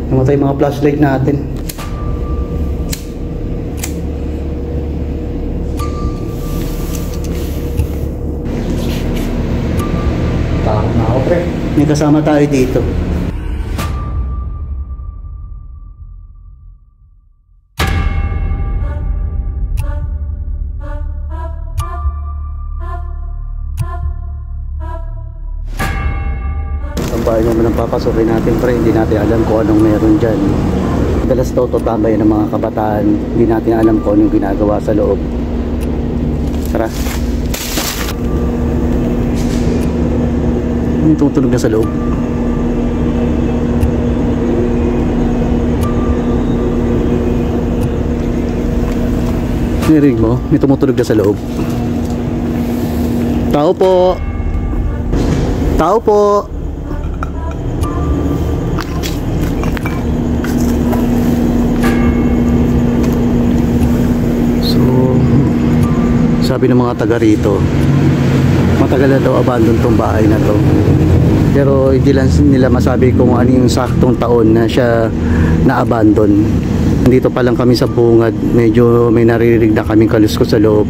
Namatay mga flashlight natin. Takot na ako, pre. May kasama tayo dito. Bahay naman ang papasukin natin, pre. Hindi natin alam kung anong meron dyan. Dalas daw to tambayan ng mga kabataan. Hindi natin alam kung anong ginagawa sa loob. Tara. May tutunog na sa loob. Narinig mo? May tumutunog na sa loob. Tao po. Tao po. Sabi ng mga taga rito, matagal na daw abandon tong bahay na to. Pero hindi lang nila masabi kung ano yung saktong taon na siya na-abandon. Dito pa lang kami sa bungad, medyo may naririnig na kaming kaluskos sa loob.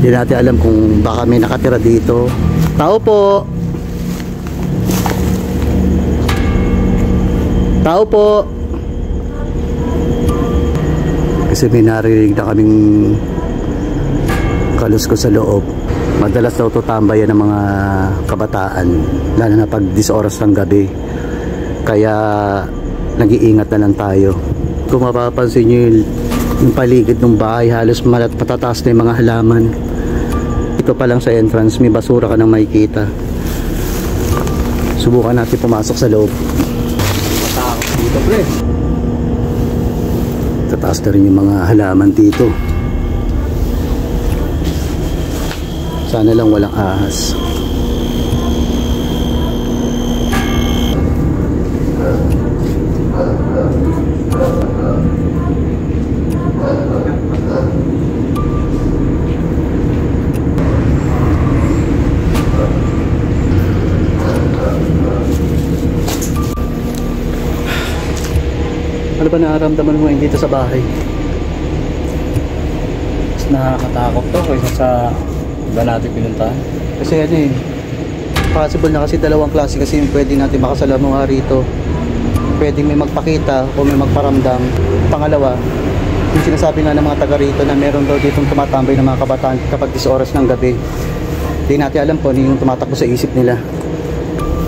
Hindi natin alam kung baka may nakatira dito. Tao po! Tao po! Kasi may naririnig na kaming kaluskos sa loob. Madalas daw ito tambayan ng mga kabataan, lalo na pag 10 oras ng gabi. Kaya nag-iingat na lang tayo. Kung mapapansin nyo yung paligid ng bahay, halos matataas na yung mga halaman. Ito pa lang sa entrance, may basura ka nang makikita. Subukan natin pumasok sa loob. Matakot dito, pre. Tataas na rin yung mga halaman dito. Sana lang walang ahas. Ano ba nararamdaman mo dito sa bahay? Mas nakakatakot to kaysa sa iba natin pinuntahan. Kasi ano eh, possible na kasi dalawang klase kasi yung pwede natin makasalamuha rito. Pwedeng may magpakita o may magparamdam. Pangalawa, yung sinasabi nga ng mga taga rito na meron daw ditong tumatambay ng mga kabataan kapag 10 oras ng gabi. Hindi natin alam kung ano yung tumatakbo sa isip nila.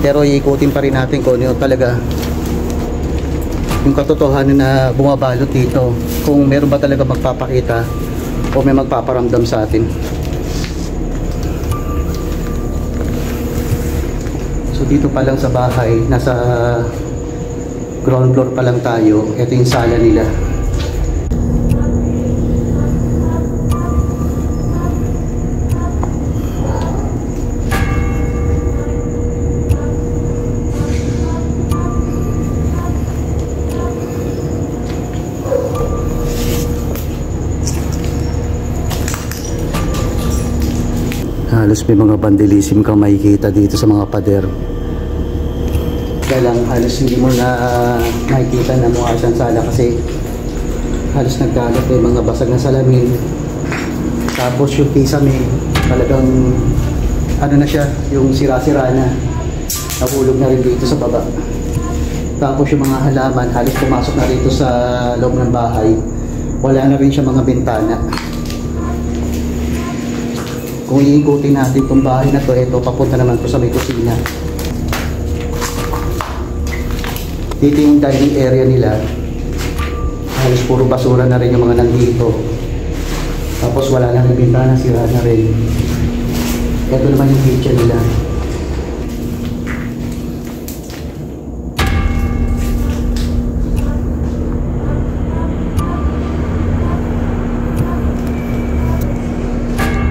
Pero iikutin pa rin natin kung ano talaga yung katotohanan na bumabalot dito, kung meron ba talaga magpapakita o may magpaparamdam sa atin. So dito pa lang sa bahay, nasa ground floor pa lang tayo. Ito yung sala nila. Halos may mga vandalism kang makikita dito sa mga pader. Kaya lang halos hindi mo na makikita na mukha siyang sala kasi halos nagkalat may mga basag na salamin. Tapos yung kisame talagang ano na siya, yung sira-sira na. Nahulog na rin dito sa baba. Tapos yung mga halaman halos pumasok na dito sa loob ng bahay. Wala na rin siya mga bintana. Kung iikutin natin itong bahay na to, ito papunta naman po sa may kusina. Dito yung dining area nila. Halos puro basura na rin yung mga nandito. Tapos wala na rin bintana, sira na rin. Ito naman yung kitchen nila.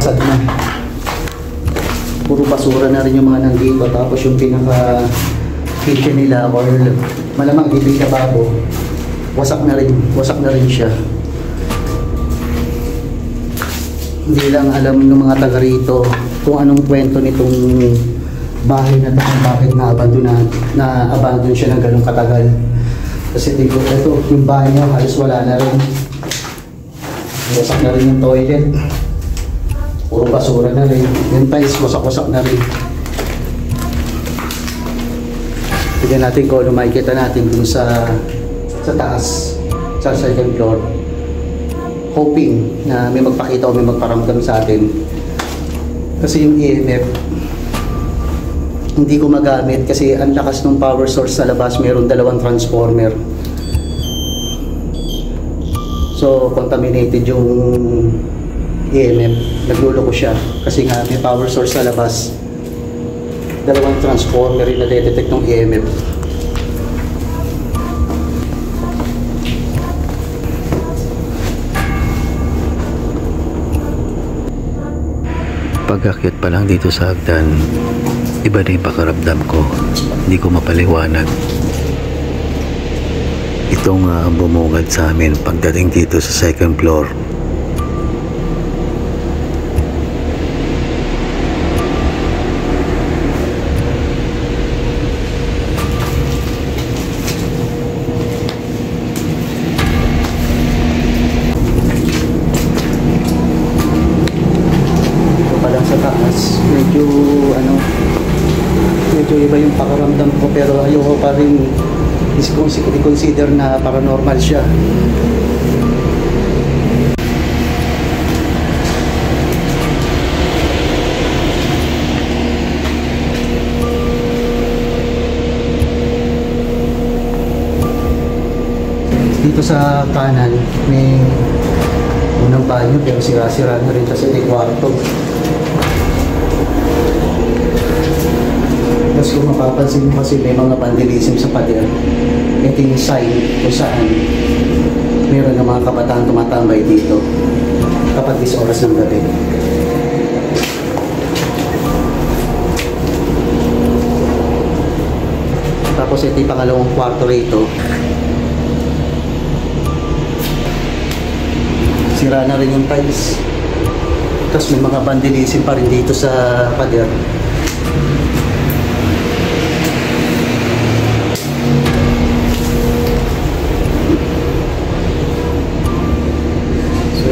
Sad na. Puro basura na rin yung mga nandito. Tapos yung pinaka kitchen nila or malamang ibig na babo, wasak na rin siya. Hindi lang alam ng mga taga rito kung anong kwento nitong bahay na to kung bakit na-abandon siya ng ganung katagal. Kasi ito yung bahay niya halos wala na rin. Wasak na rin yung toilet. Puro basura na rin. Yung tiles wasak-wasak na rin. Tignan natin kung ano makikita natin dun sa taas, sa second floor. Hoping na may magpakita o may magparamdam sa atin. Kasi yung EMF hindi ko magamit kasi ang lakas ng power source sa labas, mayroon 2 transformer. So contaminated yung EMF, nagluloko siya kasi nga may power source sa labas. 2 transformer rin na detect ng EMF. Pag-akyat pa lang dito sa hagdan, iba na yung pakaramdam ko. Hindi ko mapaliwanag. Ito nga ang bumungad sa amin pagdating dito sa second floor. Medyo iba yung pakaramdam ko pero ayoko pa rin i-consider na paranormal siya. Dito sa kanan may unang banyo pero sira-sira na rin kasi may kwarto. Tapos kung mapapansin mo kasi may mga vandalism sa pader. Ito yung sign kung saan meron ng mga kabataan tumatambay dito kapag is oras ng gabi. Tapos ito yung pangalawang kwarto rito. Sira na rin yung tiles. Tapos may mga vandalism pa rin dito sa pader.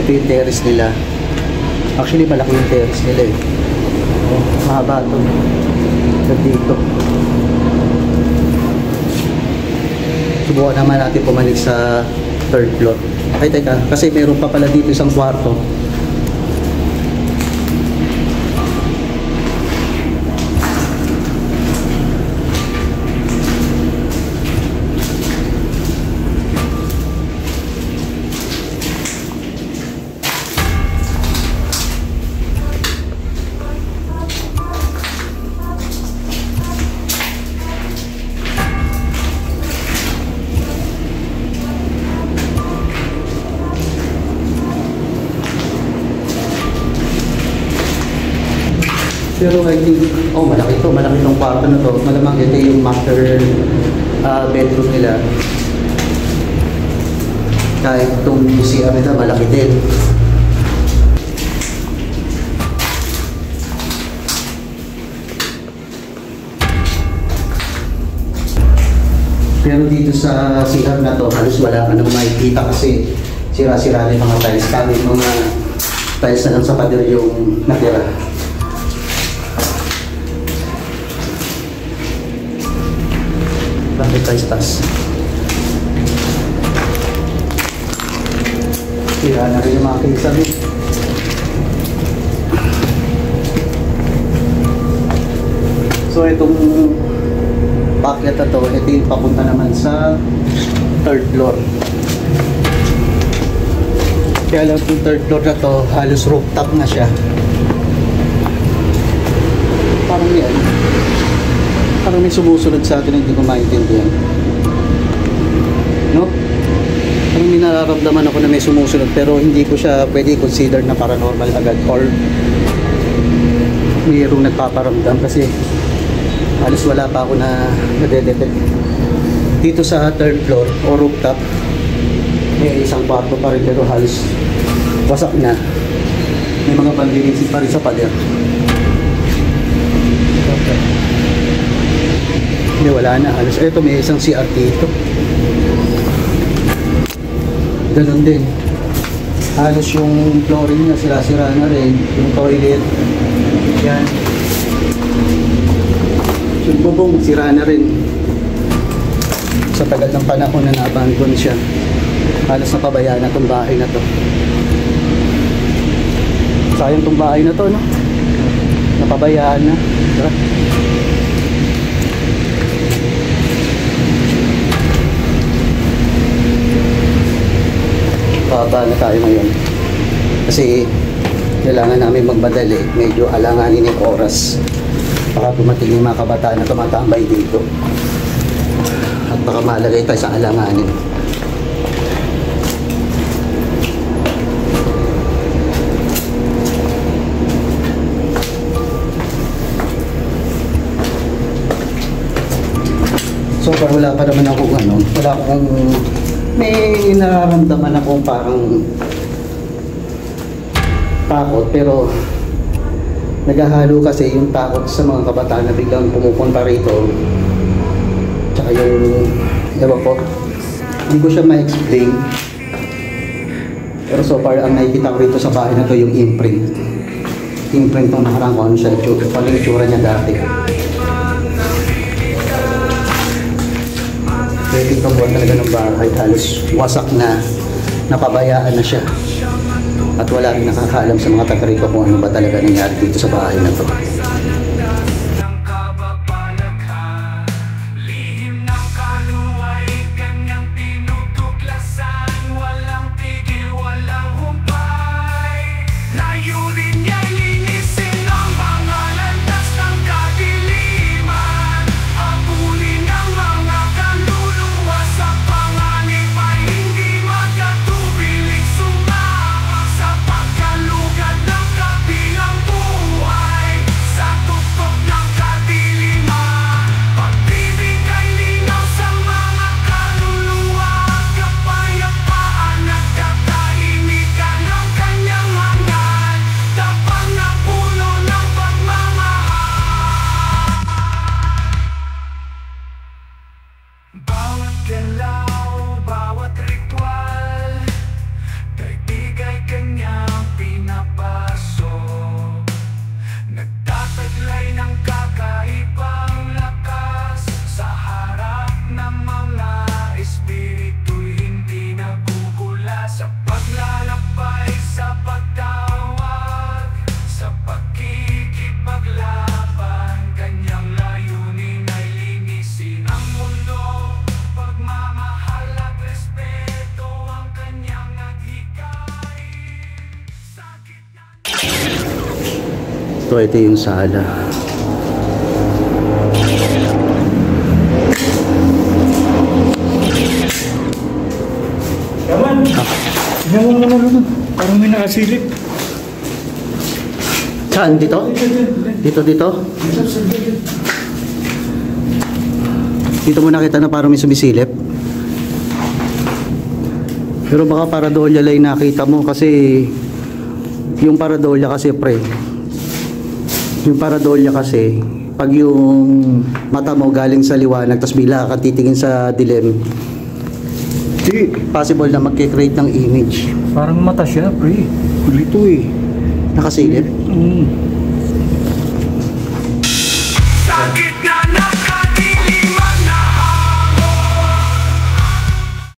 Ito yung terrace nila. Actually, malaki yung terrace nila eh. Mahaba ito. Dito. Subukan naman natin pumalik sa third floor. Ay, teka. Kasi meron pa pala dito isang kwarto. Pero I think, malaki to, malaki tong kwarto na to. Malamang ito yung master bedroom nila. Kahit itong CR nila, malaki din. Pero dito sa CR na to, halos wala ka nang makikita kasi sira-sira rin mga tiles. Kahit mga tiles na lang sa pader yung natira. Bakit tayo taas? Sira na rin yung mga kinsabi. So itong packet na to, ito yung papunta naman sa third floor. Kaya lang yung third floor na to, halos rooftop na siya. Parang yan. Parang may sumusunod sa atin, hindi ko maintindihan. No? Parang may nararamdaman ako na may sumusunod pero hindi ko siya pwede consider na paranormal agad or mayroong nagpaparamdam kasi halos wala pa ako na nadedetect. Dito sa third floor o rooftop may isang kwarto pa rin pero halos wasak na. May mga bandilisin pa rin sa pader. Okay. Hindi, wala na. Halos, eto may isang CRT ito. Ganun din. Halos yung flooring niya, sira-sira na rin. Yung toilet. Yan. Yung bubong, sira na rin. Sa tagal ng panahon na na-abandon siya. Halos napabayaan na itong bahay na to. Sayang itong bahay na to, no? Napabayaan na. Tara. Baba na tayo ngayon. Kasi kailangan namin magmadali. Medyo alanganin yung oras. Baka dumating yung mga kabataan na tumatambay dito. At baka malagay tayo sa alanganin. So far wala pa naman akong wala akong may nararamdaman akong parang takot, pero naghahalo kasi yung takot sa mga kabataan na biglang pumupunta rito, tsaka yung ewan ko, hindi ko siya ma-explain, pero so far ang nakikita ko rito sa bahay na to yung imprint ng nakarang kung ano siya, kung ano yung itsura niya dati. Pwede ka buwan talaga ng bahay, halos wasak na, napabayaan na siya. At wala rin nakakaalam sa mga taga-rito kung ano ba talaga nangyari dito sa bahay na to. So ito yung sala. Yaman! Yaman mo naman. Parang may nakasilip. Saan? Dito? Dito? Dito mo nakita na parang may sumisilip. Pero baka paradolya lang nakita mo kasi yung paradolya kasi yung paradolya kasi pag yung mata mo galing sa liwanag tapos bila ka titingin sa dilim, possible na magkikreate ng image. Parang mata siya, pre. Kulito eh. Nakasilip? Mm.